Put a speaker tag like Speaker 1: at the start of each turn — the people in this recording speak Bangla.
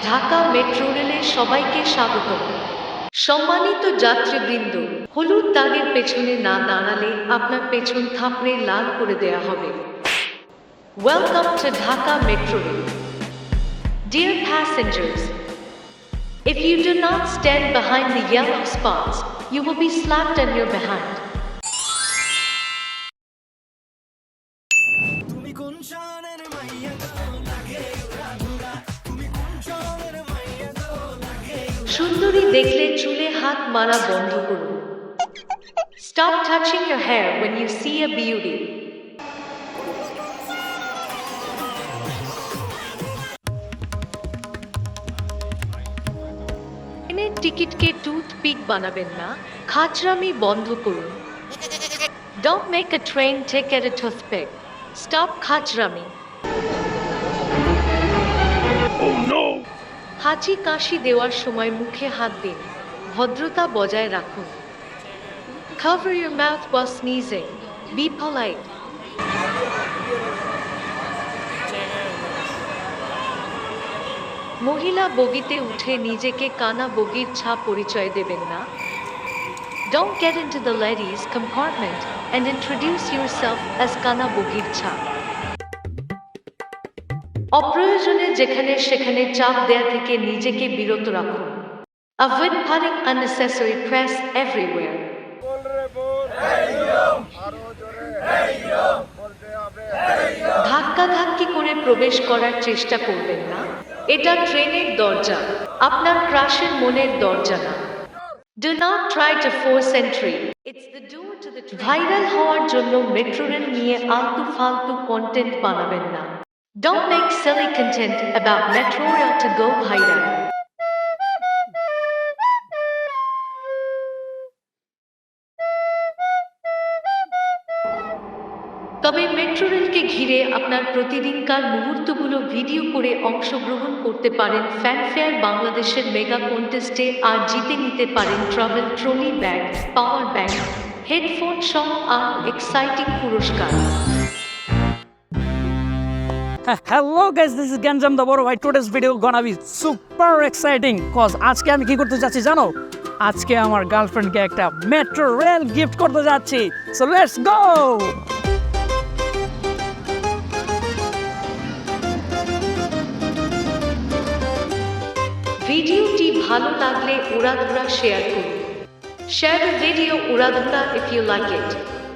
Speaker 1: ঢাকা মেট্রো রেলে সবাইকে স্বাগত। সম্মানিত যাত্রীবৃন্দ, হলুদ দাগের পেছনে না দাঁড়ালে আপনার পেছন থাপড়ে লাল করে দেয়া হবে। Welcome to Dhaka metro rail. Dear passengers, if you do not stand behind the yellow spots, you will be slapped on your behind. সুন্দরী দেখলে চুলে হাত মারা বন্ধ করুন। Stop touching your hair when you see a beauty. ট্রেনের টিকিটকে টুথপিক বানাবেন না, খাচরামি বন্ধ করুন। Don't make a train ticket a toothpick. Stop খাচরামি। হাঁচি কাশি দেওয়ার সময় মুখে হাত দিন, ভদ্রতা বজায় রাখুন। Cover your mouth while sneezing. Be polite. মহিলা বগিতে উঠে নিজেকে কানা বগির ছা পরিচয় দেবেন না। Don't get into the ladies' compartment and introduce yourself as কানা বগির ছা। অপ্রয়োজনে যেখানে সেখানে চাপ দেয়া থেকে নিজেকে বিরত রাখুন। Avoid putting unnecessary press everywhere. ধাক্কাধাক্কি করে প্রবেশ করার চেষ্টা করবেন না। এটা ট্রেনের দরজা, আপনার ক্রাশের মনের দরজা না। Do not try to force entry. It's the door to the train. Viral হওয়ার জন্য মেট্রো রেল নিয়ে আলতু ফালতু কন্টেন্ট বানাবেন না। Don't make silly content about Metro Rail to go viral. তবে মেট্রো রেলকে ঘিরে আপনার প্রতিদিনকার মুহূর্তগুলো ভিডিও করে অংশগ্রহণ করতে পারেন ফ্যানফেয়ার বাংলাদেশের মেগা কন্টেস্টে আর জিতে নিতে পারেন travel trolley bag, power bank, headphone সহ আরও এক্সাইটিং পুরস্কার।
Speaker 2: Hello guys, this is Ganjam the Boro. Today's video gonna be super exciting cause আজকে আমি কি করতে যাচ্ছি জানো? আজকে আমার গার্লফ্রেন্ডকে একটা মেট্রো রেল গিফট করতে যাচ্ছি। So let's go!
Speaker 1: ভিডিওটি ভালো লাগলে উড়াধুরা শেয়ার করুন। Share the video উড়াধুরা if you like it.